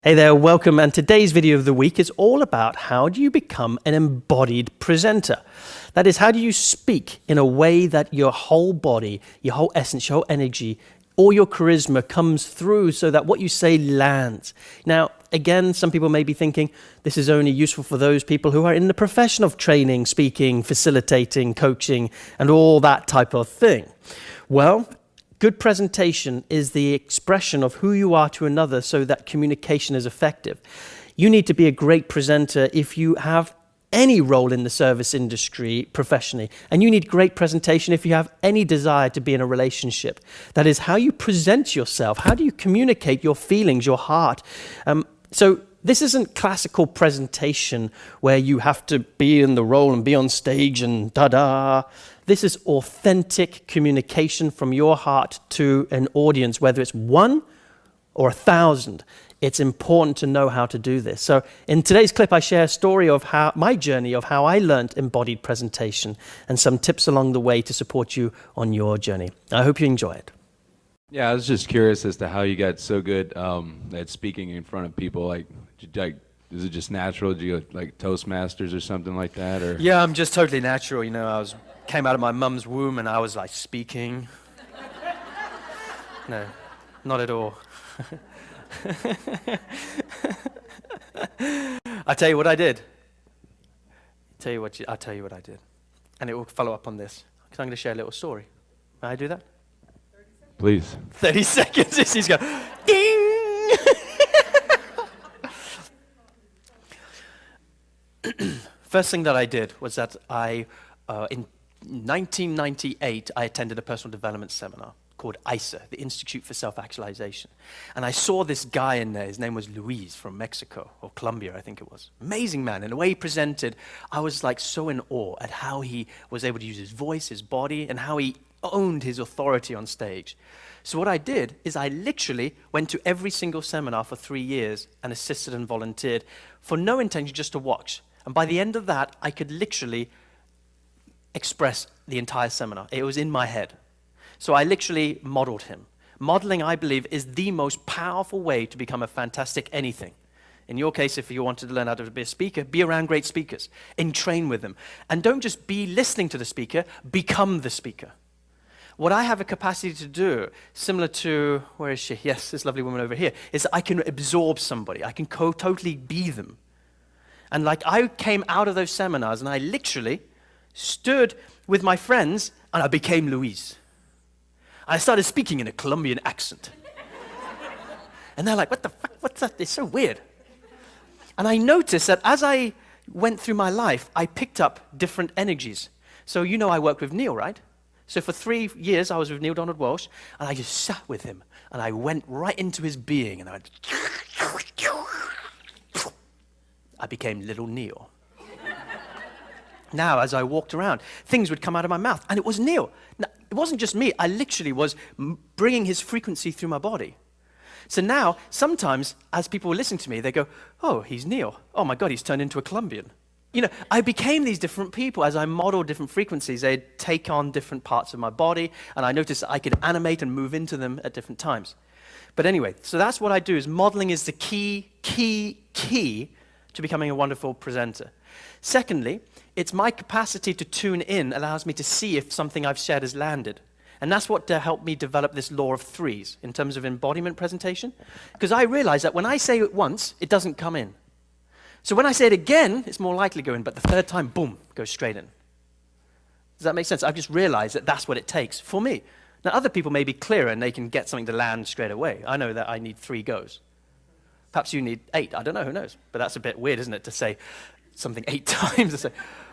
Hey there, welcome, and today's video of the week is all about how do you become an embodied presenter. That is, how do you speak in a way that your whole body, your whole essence, your whole energy, all your charisma comes through so that what you say lands. Now, again, some people may be thinking this is only useful for those people who are in the profession of training, speaking, facilitating, coaching, and all that type of thing. Well, good presentation is the expression of who you are to another so that communication is effective. You need to be a great presenter if you have any role in the service industry professionally. And you need great presentation if you have any desire to be in a relationship. That is how you present yourself. How do you communicate your feelings, your heart? So this isn't classical presentation where you have to be in the role and be on stage and da-da. This is authentic communication from your heart to an audience, whether it's 1 or 1,000. It's important to know how to do this. So in today's clip, I share a story of my journey of how I learned embodied presentation and some tips along the way to support you on your journey. I hope you enjoy it. Yeah, I was just curious as to how you got so good at speaking in front of people. Like, is it just natural? Did you like Toastmasters or something like that? Or Yeah, I'm just totally natural. You know, came out of my mum's womb and I was like speaking. No, not at all. I'll tell you what I did. I'll tell you what I did. And it will follow up on this. Because I'm going to share a little story. May I do that? please. 30 seconds. He's going, ding! First thing that I did was that in 1998, I attended a personal development seminar called ISA, the Institute for Self-Actualization. And I saw this guy in there. His name was Luis from Mexico, or Colombia, I think it was. Amazing man. And the way he presented, I was like so in awe at how he was able to use his voice, his body, and how he owned his authority on stage. So what I did is I literally went to every single seminar for 3 years and assisted and volunteered for no intention, just to watch. And by the end of that, I could literally express the entire seminar. It was in my head. So I literally modeled him. Modeling, I believe, is the most powerful way to become a fantastic anything. In your case, if you wanted to learn how to be a speaker, be around great speakers and train with them. And don't just be listening to the speaker, become the speaker. What I have a capacity to do, similar to, where is she? Yes, this lovely woman over here, is I can absorb somebody. I can totally be them. And like I came out of those seminars and I literally stood with my friends and I became Luis. I started speaking in a Colombian accent. And they're like, what the fuck, what's that? It's so weird. And I noticed that as I went through my life, I picked up different energies. So you know I worked with Neil, right? So for 3 years I was with Neil Donald Walsh, and I just sat with him, and I went right into his being, and I became little Neil. Now, as I walked around, things would come out of my mouth, and it was Neil. Now, it wasn't just me. I literally was bringing his frequency through my body. So now, sometimes, as people listen to me, they go, oh, he's Neil. Oh, my God, he's turned into a Colombian. You know, I became these different people. As I modeled different frequencies, they'd take on different parts of my body, and I noticed that I could animate and move into them at different times. But anyway, so that's what I do, is modeling is the key to becoming a wonderful presenter. Secondly, it's my capacity to tune in allows me to see if something I've shared has landed. And that's what helped me develop this law of threes in terms of embodiment presentation. Because I realize that when I say it once, it doesn't come in. So when I say it again, it's more likely to go in, but the third time, boom, goes straight in. Does that make sense? I've just realized that that's what it takes for me. Now, other people may be clearer and they can get something to land straight away. I know that I need 3 goes. Perhaps you need 8. I don't know, who knows? But that's a bit weird, isn't it, to say something 8 times and say,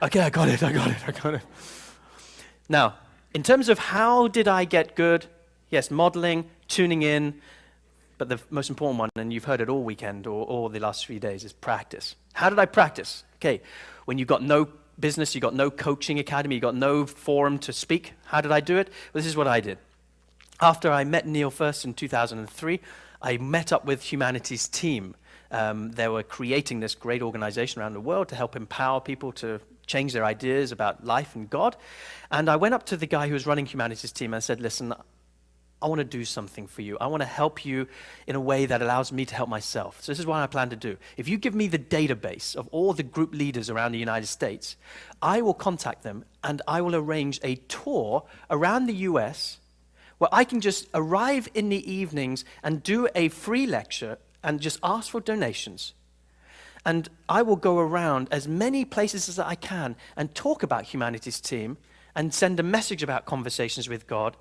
okay, I got it. Now, in terms of how did I get good? Yes, modeling, tuning in, but the most important one, and you've heard it all weekend or all the last 3 days, is practice. How did I practice? Okay, when you've got no business, you've got no coaching academy, you've got no forum to speak, how did I do it? Well, this is what I did. After I met Neil first in 2003, I met up with Humanity's team. They were creating this great organization around the world to help empower people to change their ideas about life and God. And I went up to the guy who was running Humanity's team and I said, listen, I want to do something for you. I want to help you in a way that allows me to help myself. So this is what I plan to do. If you give me the database of all the group leaders around the United States, I will contact them and I will arrange a tour around the US where I can just arrive in the evenings and do a free lecture and just ask for donations. And I will go around as many places as I can and talk about Humanity's Team and send a message about conversations with God,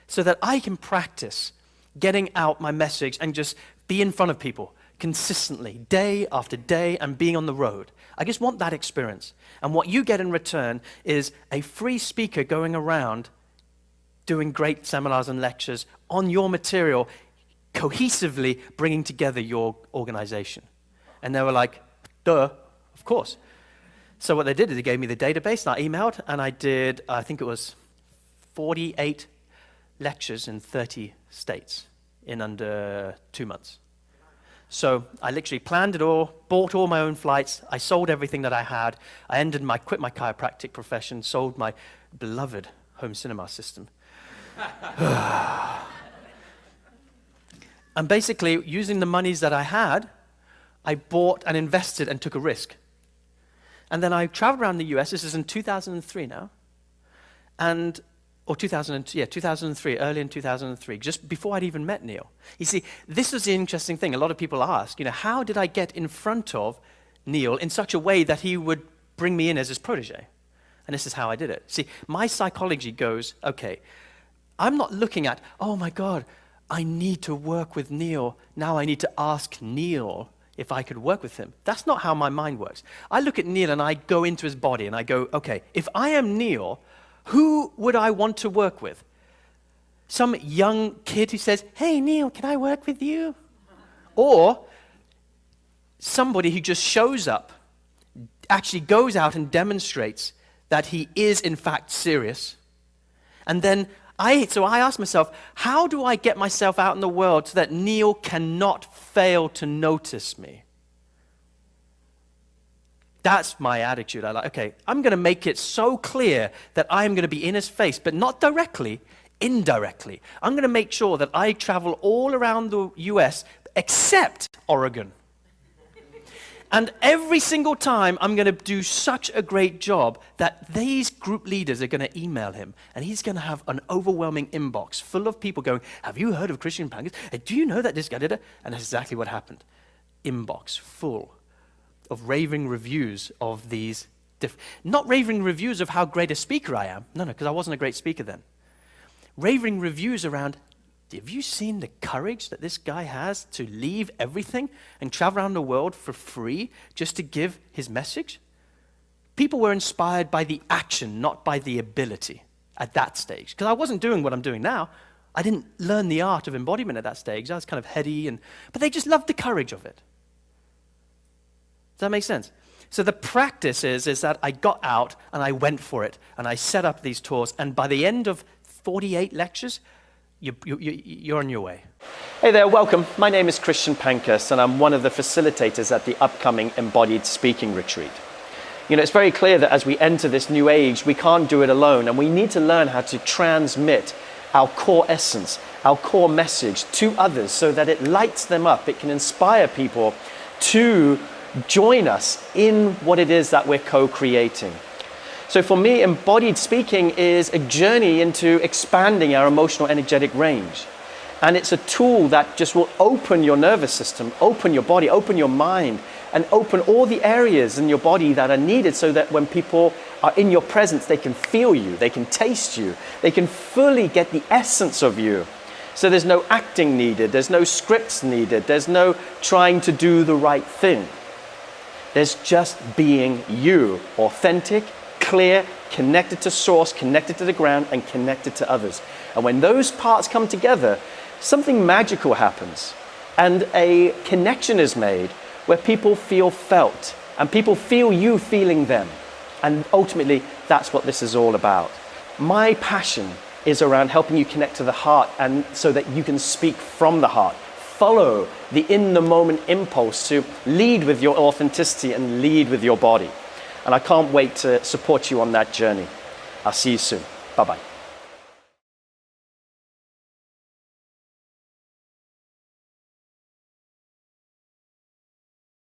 so that I can practice getting out my message and just be in front of people consistently, day after day, and being on the road. I just want that experience. And what you get in return is a free speaker going around doing great seminars and lectures on your material, cohesively bringing together your organization. And they were like, duh, of course. So what they did is they gave me the database, and I emailed, and I did, I think it was 48 lectures in 30 states in under 2 months. So I literally planned it all, bought all my own flights, I sold everything that I had, quit my chiropractic profession, sold my beloved home cinema system. And basically, using the monies that I had, I bought and invested and took a risk. And then I traveled around the US, this is in 2003 now, or 2003, early in 2003, just before I'd even met Neil. You see, this was the interesting thing. A lot of people ask, how did I get in front of Neil in such a way that he would bring me in as his protege? And this is how I did it. See, my psychology goes, okay, I'm not looking at, oh my God, I need to work with Neil. Now I need to ask Neil if I could work with him. That's not how my mind works. I look at Neil and I go into his body and I go, okay, if I am Neil, who would I want to work with? Some young kid who says, hey, Neil, can I work with you? Or somebody who just shows up, actually goes out and demonstrates that he is in fact serious. And then I asked myself, how do I get myself out in the world so that Neil cannot fail to notice me? That's my attitude. Okay, I'm going to make it so clear that I'm going to be in his face, but not directly, indirectly. I'm going to make sure that I travel all around the US except Oregon. And every single time, I'm going to do such a great job that these group leaders are going to email him. And he's going to have an overwhelming inbox full of people going, have you heard of Christian Pankers? Do you know that this guy did it? And that's exactly what happened. Inbox full of raving reviews of these, not raving reviews of how great a speaker I am. No, because I wasn't a great speaker then. Raving reviews around, have you seen the courage that this guy has to leave everything and travel around the world for free just to give his message? People were inspired by the action, not by the ability at that stage. Because I wasn't doing what I'm doing now. I didn't learn the art of embodiment at that stage. I was kind of heady, but they just loved the courage of it. Does that make sense? So the practice is that I got out and I went for it and I set up these tours, and by the end of 48 lectures, you're on your way. Hey there, welcome. My name is Christian Pankers and I'm one of the facilitators at the upcoming Embodied Speaking Retreat. It's very clear that as we enter this new age, we can't do it alone, and we need to learn how to transmit our core essence, our core message to others so that it lights them up. It can inspire people to join us in what it is that we're co-creating. So for me, embodied speaking is a journey into expanding our emotional energetic range. And it's a tool that just will open your nervous system, open your body, open your mind, and open all the areas in your body that are needed so that when people are in your presence, they can feel you, they can taste you, they can fully get the essence of you. So there's no acting needed, there's no scripts needed, there's no trying to do the right thing. There's just being you, authentic, clear, connected to source, connected to the ground, and connected to others. And when those parts come together, something magical happens. And a connection is made where people feel felt, and people feel you feeling them. And ultimately, that's what this is all about. My passion is around helping you connect to the heart, and so that you can speak from the heart. Follow the in-the-moment impulse to lead with your authenticity and lead with your body. And I can't wait to support you on that journey. I'll see you soon. Bye-bye.